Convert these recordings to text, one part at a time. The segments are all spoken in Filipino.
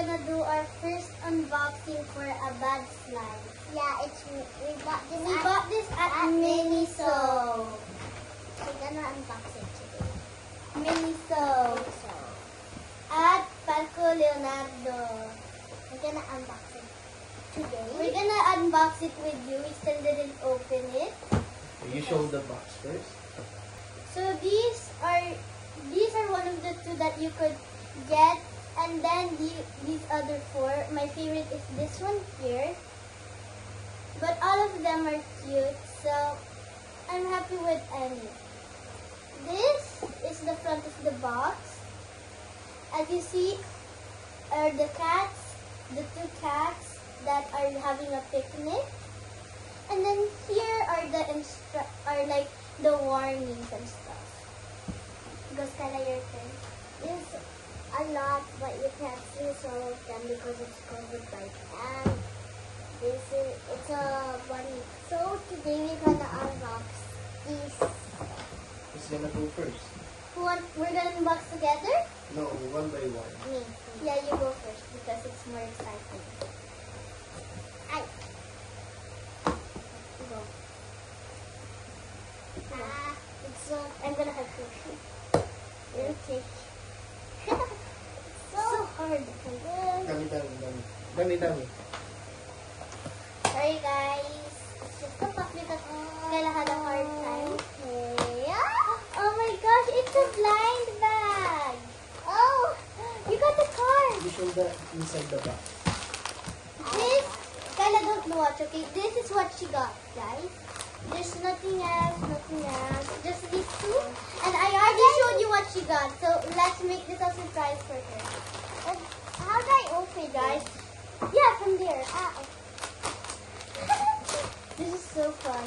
gonna do our first unboxing for a bad slime. Yeah, we bought this at Miniso. We're gonna unbox it today. Miniso. At Palco Leonardo. We're gonna unbox it today. We're gonna unbox it with you. We still didn't open it. You show the box first. So these are one of the two that you could get, and then these other four. My favorite is this one here. But all of them are cute, so I'm happy with any. This is the front of the box. As you see, are the two cats that are having a picnic. And then here are like the warnings and stuff. Go Skyla, your turn. There's a lot, but you can't see some of them because it's covered by ants. It's a bunny. So today we're gonna unbox these. Who's gonna go first? We're gonna unbox together? No, one by one. Me. Yeah, you go first because it's more exciting. Go. I'm gonna help you. Okay. So hard. Dami. Sorry guys. It's just a puff because Kayla had a hard time. Okay. Oh my gosh, it's a blind bag. Oh, you got the card. You show the inside the box. This, Kayla, don't watch, okay? This is what she got, guys. There's nothing else. Just these two. And I already showed you what she got. So let's make this a surprise for her. How do I open Guys, it? yeah, from there. Okay. This is so fun.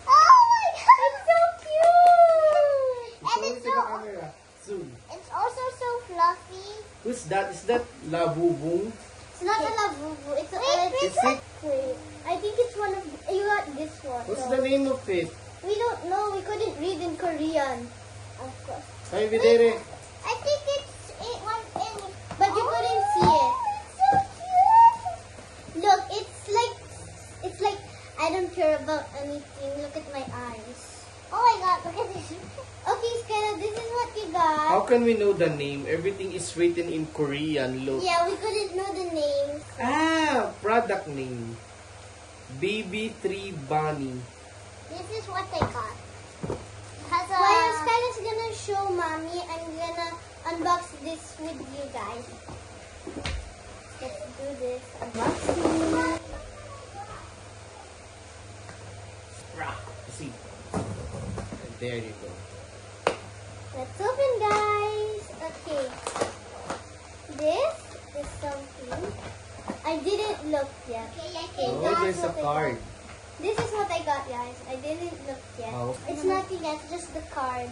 Oh my god! It's so cute! And Show it it's to the so, camera. Zoom. it's also so fluffy. Who's that? Is that Labubu? It's not a Labubu. It's a Is it? Wait, I think it's one of you got this one. What's so the name of it? we don't know. We couldn't read in Korean. Of course. Hi, Videre. I think it went in. But you couldn't see it. It's so cute. Look, it's like I don't care about anything. Look at my eyes. Oh my god, look at this. Okay, Skyla, this is what you How got. can we know the name? Everything is written in Korean. Look. Yeah, we couldn't know the names. Product name. BB3 Bunny. This is what I got. It has a... While Skyla's gonna show mommy, I'm gonna unbox this with you guys. Let's do this unboxing. See. There you go. Let's open, guys. Okay. This is something I didn't look yet. Okay, Oh, that's there's a what I card. got. This is what I got, guys. I didn't look yet. Oh. It's nothing else, just the card.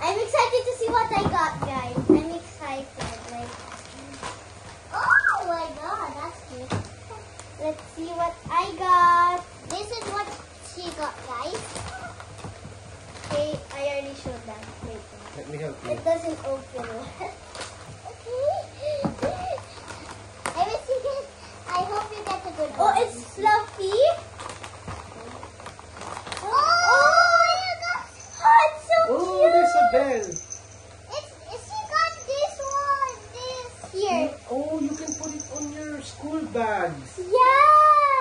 I'm excited to see what I got, guys. I'm excited. Like, Oh my god, that's cute. let's see what I got. This is what she got, guys. Okay, I already showed that. Wait. Let me help you. It doesn't open. Okay. I will see it. I hope you get a good Oh, one. it's fluffy. Oh, you got... Oh, it's so Oh, cute. there's a bell. She got this one. This. Here. Oh, you can put it on your school bags. Yeah.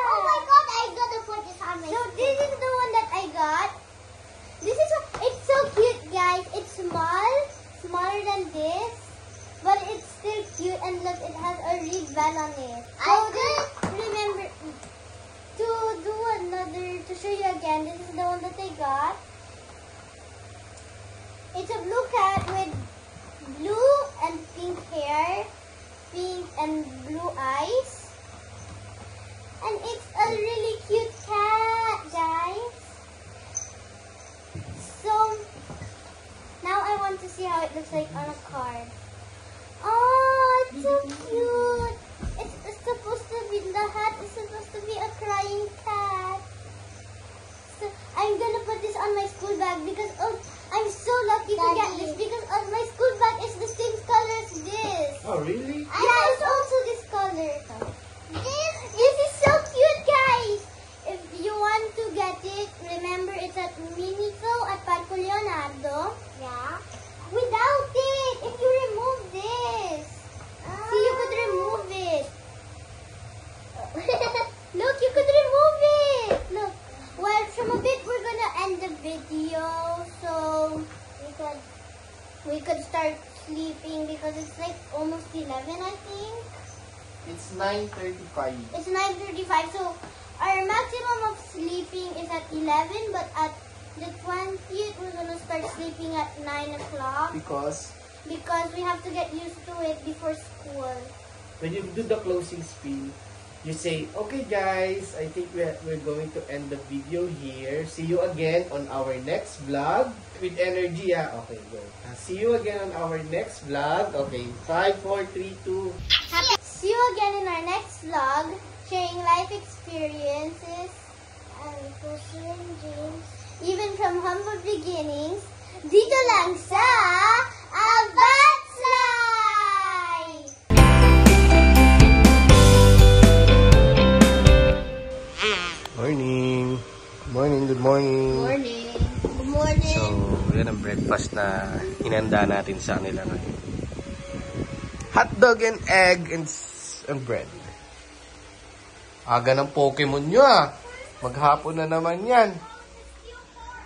Oh my god, I'm gonna put this on my... So this is the one that I got. This is it's so cute, guys. It's smaller than this, but it's still cute. And look, it has a red bell on it. So remember to show you again. This is the one that I got. It's a blue cat with blue and pink hair, pink and blue eyes, and it's a really cute cat, guys. So now I want to see how it looks like on a card. Oh, it's so cute. It's supposed to be, the hat is supposed to be a crying cat. So I'm gonna put this on my school bag because I'm so lucky to get this because my school bag is the same color as this. Oh, really? Yeah, it's sleeping because it's like almost 11, I think. It's 9:35. It's 9:35, so our maximum of sleeping is at 11, but at the 20th, we're gonna start sleeping at 9 o'clock Because because we have to get used to it before school. when you do the closing spiel, you say, okay guys, I think we're going to end the video here. See you again on our next vlog. With energy, ah. Okay, go. See you again on our next vlog. Okay, 5, 4, 3, 2. See you again in our next vlog, sharing life experiences, And Lucy and James. even from humble beginnings, dito lang sa Advance Life! Morning. Morning, good morning. Morning. Good morning. So, yan ang breakfast na hinanda natin sa kanila ngayon. Hotdog and egg and bread. Aga ng Pokemon nyo ah. Maghapon na naman yan.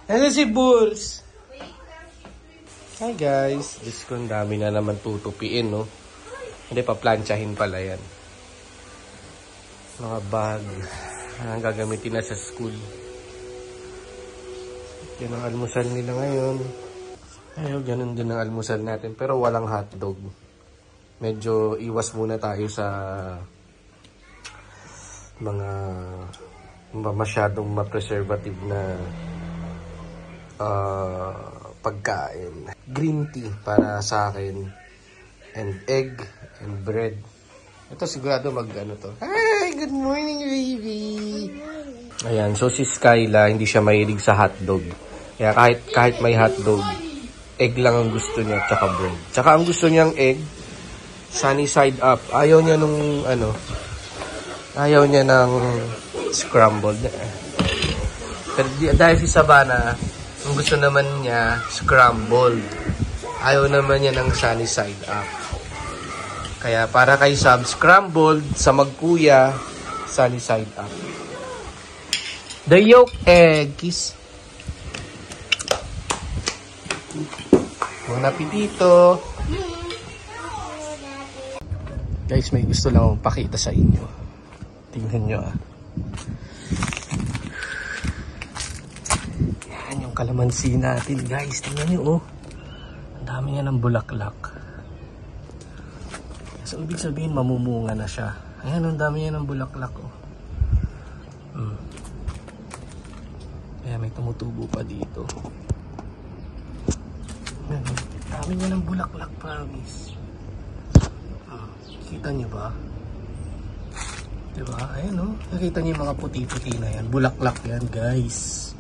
Ano si Bulls? Hi guys. Diyos ko, ang dami na naman tutupiin, no? Hindi, paplansyahin pala yan. Mga bag. Ang gagamitin na sa school. Yan ang almusal nila ngayon. Ayun, ganun din ang almusal natin. Pero walang hotdog. Medyo iwas muna tayo sa mga masyadong ma-preservative na pagkain. Green tea para sa akin. And egg and bread. Ito sigurado mag-ano to. Hi! Good morning, baby! Ayan, so si Skyla, hindi siya mahilig sa hotdog. Kaya kahit may hotdog, egg lang ang gusto niya, tsaka bread. Tsaka ang gusto niyang egg, sunny side up. Ayaw niya nung, ayaw niya ng scrambled. Pero dahil si Savannah, ang gusto naman niya, scrambled. Ayaw naman niya ng sunny side up. Kaya para kay Sab, scrambled sa magkuya, sunny side up. The yolk egg, kiss. Buon appetito. Guys, may gusto lang akong pakita sa inyo. Tingnan nyo ah. Yan yung kalamansi natin guys. Tingnan nyo oh. Ang dami niya ng bulaklak. So, ibig sabihin, mamumunga na siya. Ayan, ang dami niya ng bulaklak, oh. Kaya may tumutubo pa dito. Ayan, ang dami niya ng bulaklak, promise. Kita niyo ba? Diba? Ayan, oh. Nakita niyo yung mga puti-puti na yan. Bulaklak yan, guys.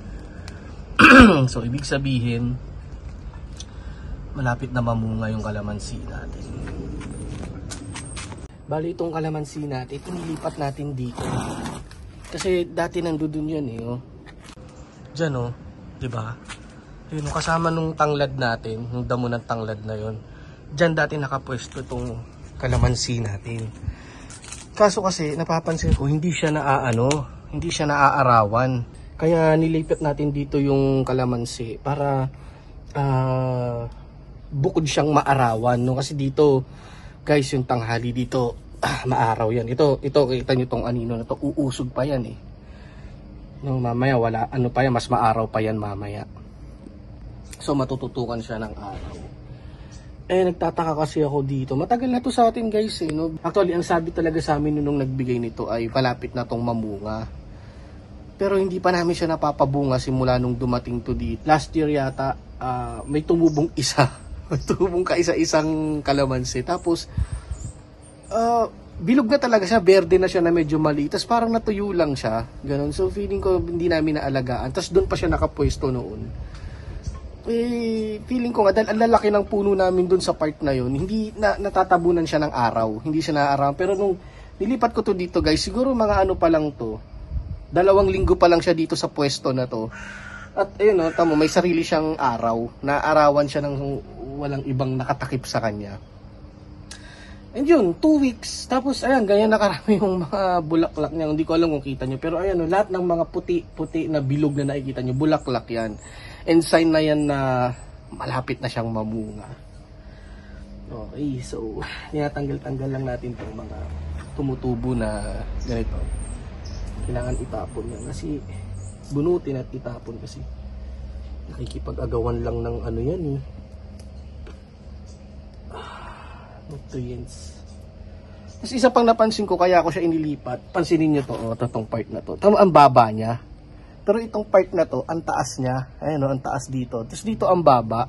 So, ibig sabihin, malapit na mamunga yung kalamansi natin. Bali itong kalamansi natin, nilipat natin dito. Kasi dati nandun yun eh, oh. Diyan oh, diba? Yun, kasama nung tanglad natin, yung damo ng tanglad na yun. Diyan dati nakapwesto itong kalamansi natin. Kaso kasi, napapansin ko, hindi siya hindi siya naaarawan. Kaya nilipat natin dito yung kalamansi para bukod siyang maarawan, no? Kasi dito, guys, yung tanghali dito, maaraw yan. Ito, kita nyo tong anino na to, uusog pa yan eh. No, mamaya wala, pa yan, mas maaraw pa yan mamaya. So, matututukan siya ng araw. Eh, nagtataka kasi ako dito. Matagal na to sa atin guys eh, no? Actually, ang sabi talaga sa amin nung nagbigay nito ay palapit na tong mamunga. Pero hindi pa namin siya napapabunga simula nung dumating to dito. Last year yata, may tumubong isa. Tumubong ka isa-isang kalamansi. Tapos, bilog na talaga siya. Berde na siya na medyo maliit. Tapos parang natuyo lang siya. Ganon. So, feeling ko hindi namin naalagaan. Tapos doon pa siya nakapwesto noon. Eh, feeling ko nga, dahil ang lalaki ng puno namin doon sa part na yun, hindi natatabunan siya ng araw. Hindi siya naaaraw. Pero nung nilipat ko to dito guys, siguro mga pa lang to. 2 linggo pa lang siya dito sa pwesto na to. At ayun o, tamo, may sarili siyang araw. Naarawan siya ng walang ibang nakatakip sa kanya. And yun, 2 weeks. Tapos ayan, ganyan nakarami yung mga bulaklak niya. Hindi ko alam kung kita nyo. Pero ayan o, lahat ng mga puti-puti na bilog na nakikita nyo, bulaklak yan. And sign na yan na malapit na siyang mamunga. Okay, so tinatanggal-tanggal lang natin itong mga tumutubo na ganito. Kailangan itapon yan kasi bunutin at itapon kasi nakikipag-agawan lang ng ano yan eh. Nutrients. Tapos isa pang napansin ko kaya ako siya inilipat. Pansinin nyo to, itong part na to. Tama ang baba niya. Pero itong part na to, ang taas niya. Ayan o, ang taas dito. Tapos dito ang baba.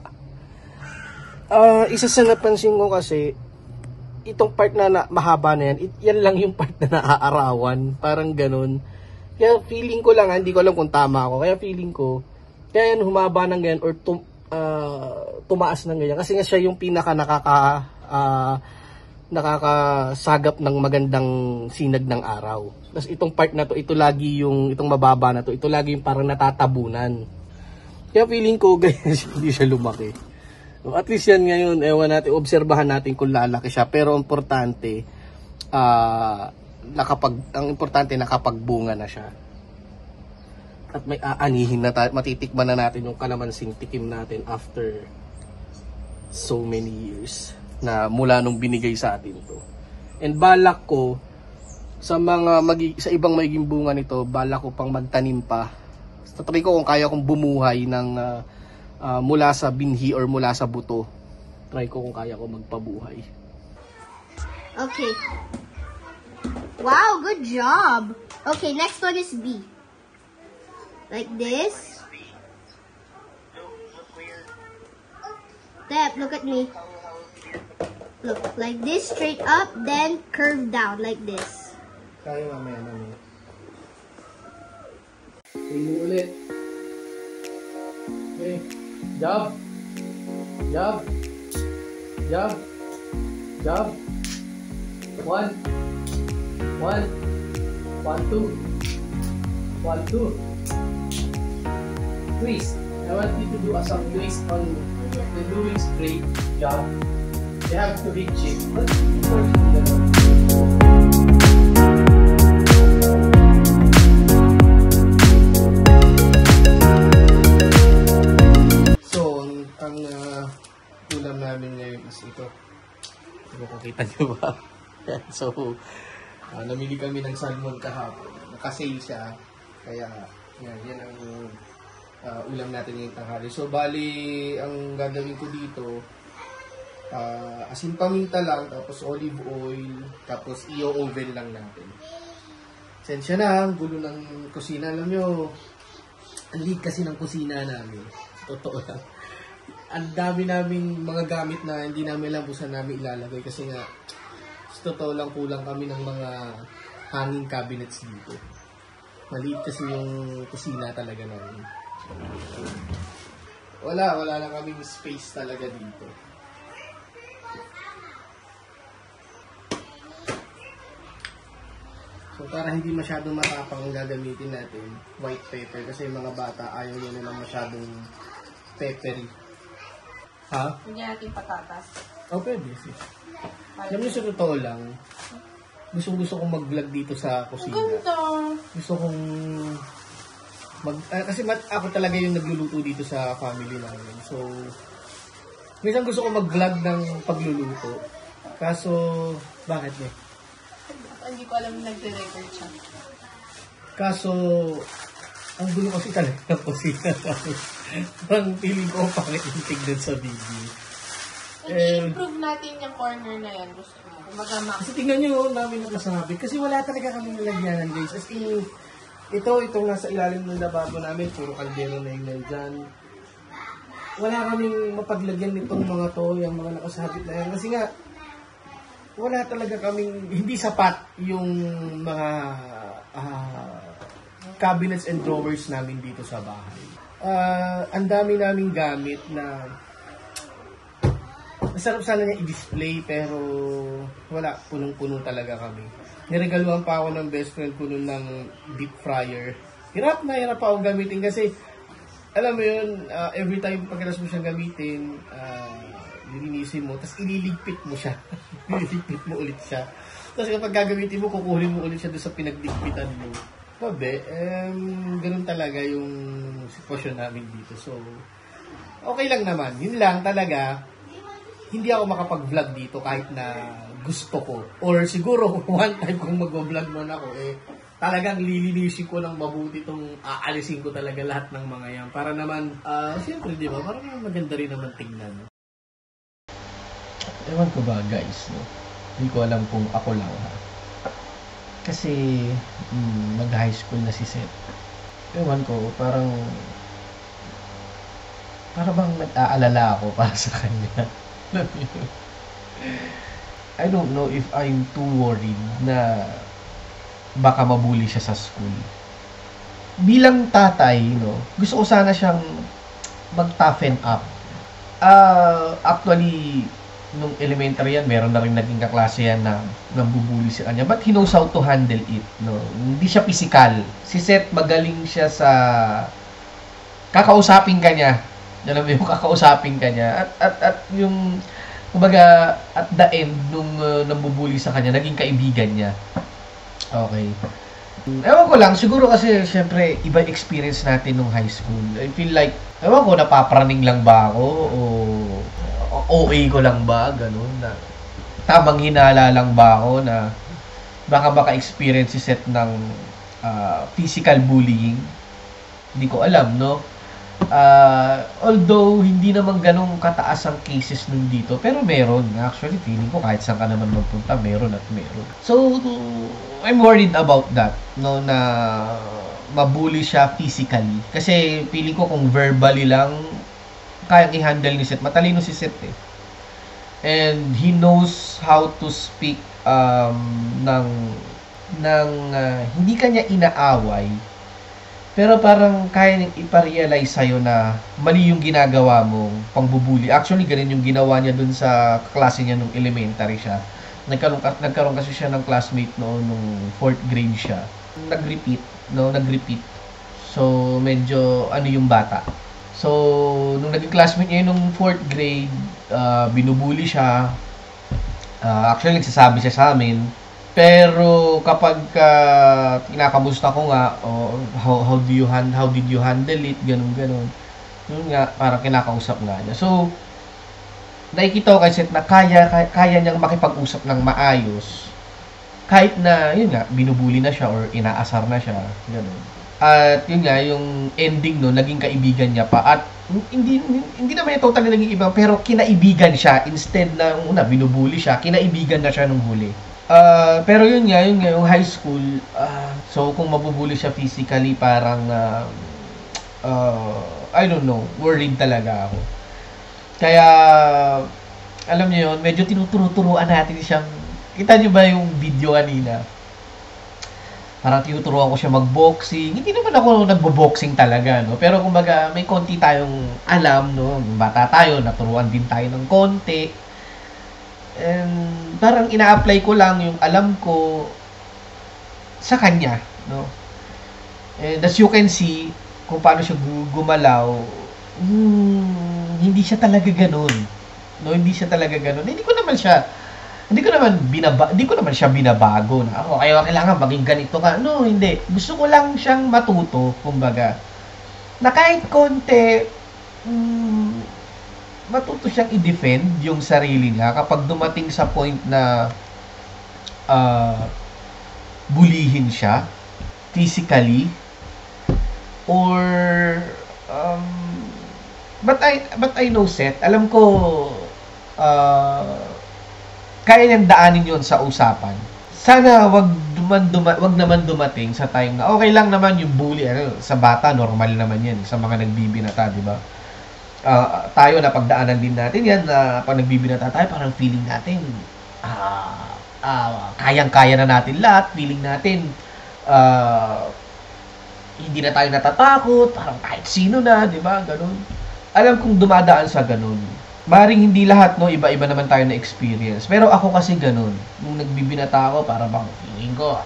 Isa sa napansin ko kasi, itong part na mahaba na yan, yan lang yung part na naaarawan. Parang ganun. Kaya feeling ko lang, hindi ko alam kung tama ako. Kaya feeling ko, kaya yan humaba ng ganyan or tumaas ng ganyan. Kasi nga siya yung pinaka nakakasagap ng magandang sinag ng araw. Tapos itong part na to, ito lagi yung, itong mababa na to, ito lagi yung parang natatabunan. Kaya feeling ko, ganyan hindi siya lumaki. So, at least yan ngayon, ewan natin, obserbahan natin kung lalaki siya. Pero importante, ang importante nakapagbunga na siya. At may aanihin na tayo, matitikman na natin yung kalamansing tikim natin after so many years na mula nung binigay sa atin to. And balak ko sa sa ibang magiging bunga nito, balak ko pang magtanim pa. Tatry ko kung kaya kong bumuhay ng mula sa binhi or mula sa buto. Try ko kung kaya ko magpabuhay. Okay. Wow, good job. Okay, next one is B. Like this. Step, look at me. Look, like this, straight up, then curve down, like this. Kaya mamaya. Tingin ulit. Okay. Jab. Jab. Jab. Jab. 1. 1. 1, 2. 1, 2. Twist. I want you to do a some twist on the doing straight jab. You have to reach it. But before you do that, ang ulam namin ngayon is ito. Hindi ko kita nyo ba? So, namili kami ng salmon kahapon. Nakasale siya. Kaya, yan ang ulam natin ngayong tanghali. So, bali, ang gagawin ko dito, asin paminta lang, tapos olive oil, tapos i-oven lang natin. Sensya na, ang gulo ng kusina. Alam nyo, ang lead kasi ng kusina namin. Totoo lang. Ang dami naming mga gamit na hindi namin alam kung saan namin ilalagay kasi nga totoo lang kulang kami ng mga hanging cabinets dito. Maliit kasi yung kusina talaga namin. Wala na kaming space talaga dito. So para hindi masyadong matapang ang gagamitin natin, white pepper kasi yung mga bata ayaw nila ng masyadong peppery. Ha? Hindi natin patatas. Oh, pwede. Alam niyo, sa totoo lang, gusto kong mag-vlog dito sa kusina. Ganda! Gusto kong kasi ako talaga yung nagluluto dito sa family namin. So, minsan gusto ko mag-vlog ng pagluluto. Kaso, bakit eh? Hindi ko alam na nagre-record siya. Kaso, ang gulo kasi talaga ng kusina namin. Ang feeling ko pangit yung tignan sa video. I-improve natin yung corner na yan. Gusto mo. Kumbaga, Kasi tingnan nyo namin nakasabit. Kasi wala talaga kami nilagyanan, guys. As in, itong nasa ilalim ng lababo namin, puro kaldero na yung nandyan. Wala kaming mapaglagyan nitong mga to, yung mga nakasabit na yan. Kasi nga, wala talaga kaming, hindi sapat yung mga cabinets and drawers namin dito sa bahay. Ang dami naming gamit na masarap sana niya i-display pero wala, punong-puno talaga kami. Niregaluhan pa ako ng best friend ko nun ng deep fryer. Hirap ako gamitin kasi alam mo yun, every time pagkalas mo siyang gamitin, lilinisin mo, tapos ililigpit mo siya. Ililigpit mo ulit siya. Tapos kapag gagamitin mo, kukunin mo ulit siya doon sa pinagligpitan mo. Sabi, ganun talaga yung sitwasyon namin dito. So, okay lang naman. Yun lang talaga, hindi ako makapag-vlog dito kahit na gusto ko. Or siguro one time kung mag-vlog man ako, talagang lilinisin ko ng mabuti itong aalisin ko talaga lahat ng mga yan. Para naman, siyempre di ba, parang maganda rin naman tingnan. Ewan ko ba guys, no? Hindi ko alam kung ako lang ha. Kasi mag-high school na si Seth. Ewan ko, parang bang nag-aalala ako para sa kanya. I don't know if I'm too worried na baka mabully siya sa school. Bilang tatay, no, gusto ko sana siyang mag-toughen up. Actually, nung elementary yan, meron na rin naging kaklase yan na nambubuli sa kanya. But he knows how to handle it. No? Hindi siya physical. Si Seth, magaling siya sa kakausapin ka niya. Alam mo yung kakausapin ka niya. At yung, kumbaga, at the end, nung nambubuli sa kanya, naging kaibigan niya. Okay. Ewan ko lang, siguro kasi, syempre, iba experience natin nung high school. I feel like, ewan ko, napapraning lang ba ako o OA ko lang ba, gano'n, na tamang hinala lang ba ako na baka maka-experience si Seth ng physical bullying. Hindi ko alam, no? Although, hindi naman ganong kataas ang cases nun dito, pero meron. Actually, feeling ko kahit saan ka naman magpunta, meron at meron. So, I'm worried about that, no, na mabully siya physically. Kasi, feeling ko kung verbally lang, kayang i-handle ni Seth. Matalino si Seth eh. And he knows how to speak hindi kanya inaaway. Pero parang kaya niyang iparealize sa'yo na mali yung ginagawa mong pangbubuli. Actually, ganun yung ginawa niya dun sa klase niya nung elementary siya. Nagkaroon kasi siya ng classmate noon nung 4th grade siya. Nag-repeat. So, medyo yung bata. So, nung naging classmate niya nung 4th grade, binubuli siya. Actually, nagsasabi siya sa amin. Pero kapag kinakamusta ko nga, how did you handle it, ganun. Yun nga, parang kinakausap nga niya. So, nakikita ko kay Seth na kaya niyang makipag-usap ng maayos. Kahit na, yun nga, binubuli na siya or inaasar na siya. Ganun. At yun nga, yung ending no, naging kaibigan niya pa. At hindi naman yung totally naging ibang, pero kinaibigan siya. Instead na binubuli siya, kinaibigan na siya nung huli. Pero yun nga, yung high school, so kung mabubuli siya physically, parang, I don't know, worried talaga ako. Kaya, alam niyo yun, medyo tinuturo-turuan natin siyang, kita niyo ba yung video kanina? Parang tinuturuan ko siya mag-boxing. Hindi naman ako nagbo-boxing talaga, no? Pero kumbaga, may konti tayong alam, no? Bata tayo, naturuan din tayo ng konti. And parang ina-apply ko lang yung alam ko sa kanya, no? And as you can see, kung paano siya gumalaw, hindi siya talaga ganun. No, hindi siya talaga ganun. Hindi ko naman siya binabago na ako kaya kailangan maging ganito ka. No, hindi. Gusto ko lang siyang matuto, kumbaga. Na kahit konti matuto siyang i-defend yung sarili niya kapag dumating sa point na bulihin siya physically or but I know Seth, alam ko kaya niyang daanin yon sa usapan. Sana wag naman dumating sa time na okay lang naman yung bully, sa bata normal naman yan sa mga nagbibinata, di ba? Tayo na pagdaanan din natin yan na pag nagbibinata tayo, parang feeling natin kayang-kaya na natin lahat, feeling natin hindi na tayo natatakot, parang kahit sino na, di ba? Ganun. Alam kong dumadaan sa ganun. Maring hindi lahat, no? Iba-iba naman tayo na experience. Pero ako kasi ganun. Nung nagbibinata ako, para bang feeling ko,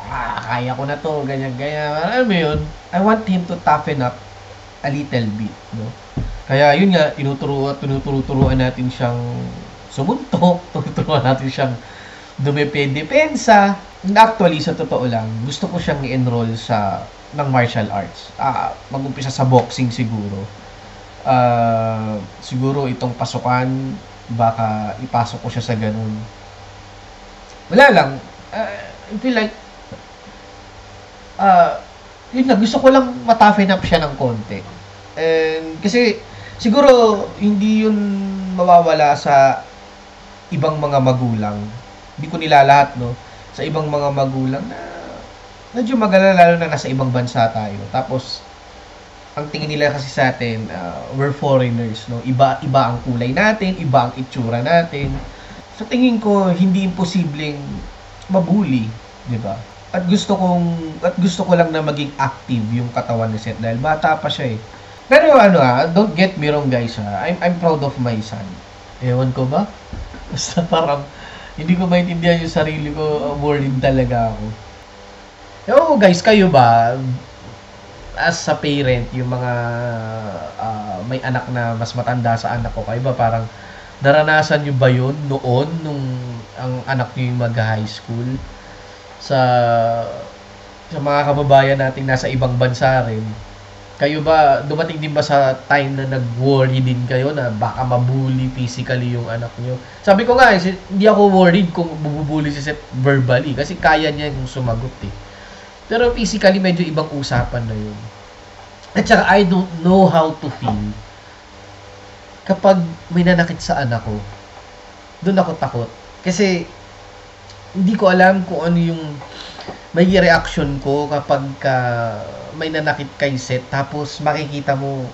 kaya ko na to, ganyan-ganyan. Alam mo yun? I want him to toughen up a little bit, no? Kaya yun nga, tinuturuan natin siyang sumuntok, tinuturuan natin siyang dumepensa. Actually, sa totoo lang, gusto ko siyang i-enroll ng martial arts. Mag-umpisa sa boxing siguro. Siguro itong pasukan baka ipasok ko siya sa ganun. Wala lang. I feel like, yun lang, gusto ko lang ma-toughen up siya ng konti. And, kasi, siguro, hindi yun mawawala sa ibang mga magulang. Hindi ko nilalahat, no? Sa ibang mga magulang na medyo magalala, lalo na nasa ibang bansa tayo. Tapos, ang tingin nila kasi sa atin, we're foreigners, no? Iba ang kulay natin, iba ang itsura natin. Sa tingin ko, hindi imposibleng mabully, di ba? At gusto ko lang na maging active yung katawan ni Seth dahil bata pa siya eh. Pero don't get me wrong guys I'm proud of my son. Ewan ko ba? Basta parang hindi ko maintindihan yung sarili ko, worried talaga ako. Oo guys, kayo ba? As a parent, yung mga may anak na mas matanda sa anak ko, kayo ba parang naranasan nyo ba yun noon nung ang anak nyo yung mag-high school? Sa mga kababayan nating nasa ibang bansa rin, kayo ba, dumating din ba sa time na nag-worry din kayo na baka mabully physically yung anak nyo? Sabi ko nga, hindi ako worried kung bubully si Seth verbally kasi kaya niya yung sumagot eh. Pero physically, medyo ibang usapan na yun. At saka, I don't know how to feel kapag may nanakit sa anak ko. Doon ako takot. Kasi, hindi ko alam kung ano yung may reaction ko kapag may nanakit kay Seth. Tapos, makikita mo,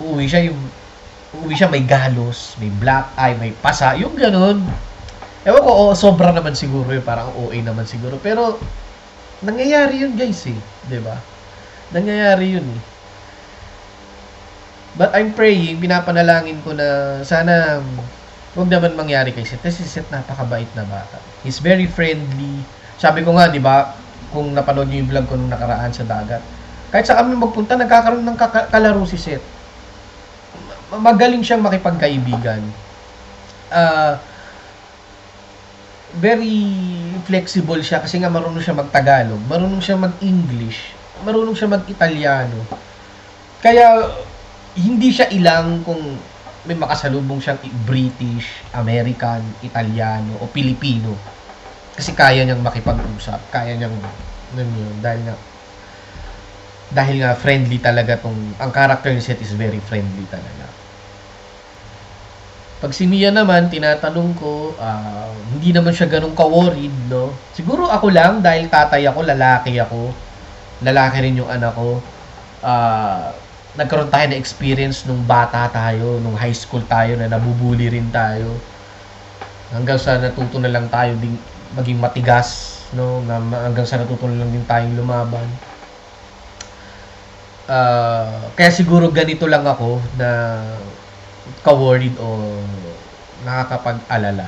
uuwi siya may galos, may black eye, may pasa, yung ganun. Ewan ko, sobra naman siguro yun, parang OA naman siguro. Pero, nangyayari yun guys eh, diba? Nangyayari yun eh. But I'm praying, pinapanalangin ko na sana huwag naman mangyari kay Seth. Kasi si Seth napakabait na bata. He's very friendly. Sabi ko nga, di ba, kung napanood niyo yung vlog ko nung nakaraan sa dagat, kahit sa kami magpunta, nagkakaroon ng kalaro si Seth. Magaling siyang makipagkaibigan. Very flexible siya kasi nga marunong siya mag-Tagalog, marunong siya mag-English, marunong siya mag-Italiano. Kaya, hindi siya ilang kung may makasalubong siyang British, American, Italiano, o Pilipino. Kasi kaya niyang makipag-usap. Kaya niyang, dahil nga friendly talaga ang character ni Seth is very friendly talaga. Pag si Mia naman, tinatanong ko, hindi naman siya ganun ka-worried, no? Siguro ako lang, dahil tatay ako, lalaki rin yung anak ko, nagkaroon tayo na experience nung bata tayo, nung high school tayo na nabubuli rin tayo. Hanggang sa natuto na lang tayo ding maging matigas, no? Hanggang sa natuto na lang din tayong lumaban. Kaya siguro ganito lang ako na ka-worried o nakakapag-alala.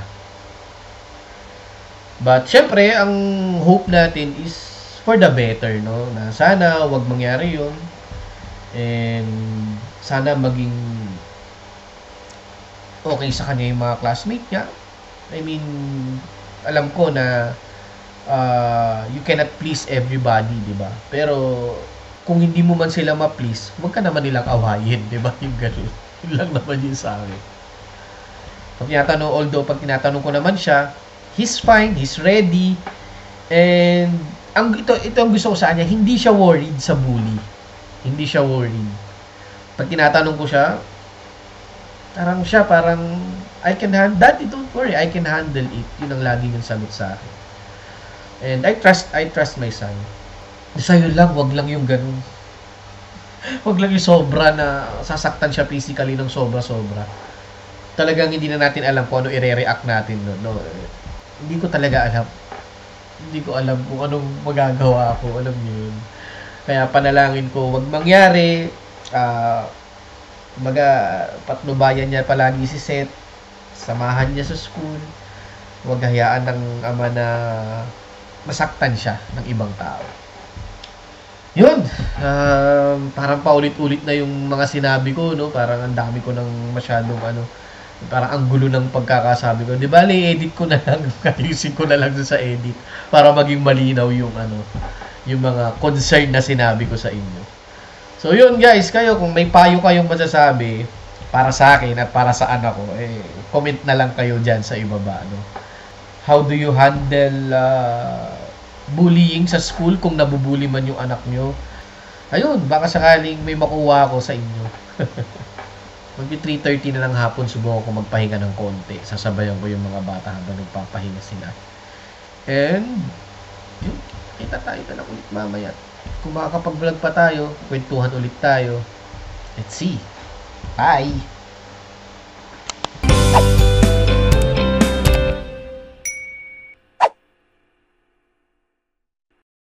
But syempre, ang hope natin is for the better, no? Na sana wag mangyari 'yun. And sana maging okay sa kanya yung mga classmate niya. I mean, alam ko na you cannot please everybody, di ba? Pero kung hindi mo man sila ma-please, huwag ka naman nilang awayin, di ba? Yung ganun. Yun lang naman yun sa akin. Pag tinatanong ko naman siya, he's fine, he's ready. And ito ang gusto ko sa kanya, hindi siya worried sa bully. Hindi siya worried. Pag tinatanong ko siya, parang, Daddy, don't worry, I can handle it. Yun ang lagi niyang sagot sa akin. And I trust my son. Sa'yo lang, wag lang yung ganun. Wag lang yung sobra na sasaktan siya physically ng sobra-sobra. Talagang hindi na natin alam kung ano i-react natin. No? Hindi ko talaga alam. Hindi ko alam kung anong magagawa ako. Alam niyo yun. Kaya panalangin ko, wag mangyari. Patnubayan niya palagi si Seth. Samahan niya sa school. Wag hayaan ng ama na masaktan siya ng ibang tao. Yun. Parang paulit-ulit na yung mga sinabi ko, no? Parang ang dami ko ng masyadong parang ang gulo ng pagkakasabi ko. Di ba, i-edit ko na lang. Ayusin ko na lang sa edit para maging malinaw yung yung mga concern na sinabi ko sa inyo. So, So yun guys, kayo kung may payo kayong masasabi para sa akin at para sa anak ko, comment na lang kayo dyan sa ibaba. No? How do you handle bullying sa school kung nabubuli man yung anak nyo? Ayun, baka sakaling may makuha ako sa inyo. Magbi 3:30 na ng hapon, subukan ko magpahinga ng konti. Sasabayan ko yung mga bata habang nagpapahinga sila. And, yun, kita tayo na lang ulit mamaya. Kung makakapag-vlog pa tayo, kwentuhan ulit tayo. Let's see. Bye!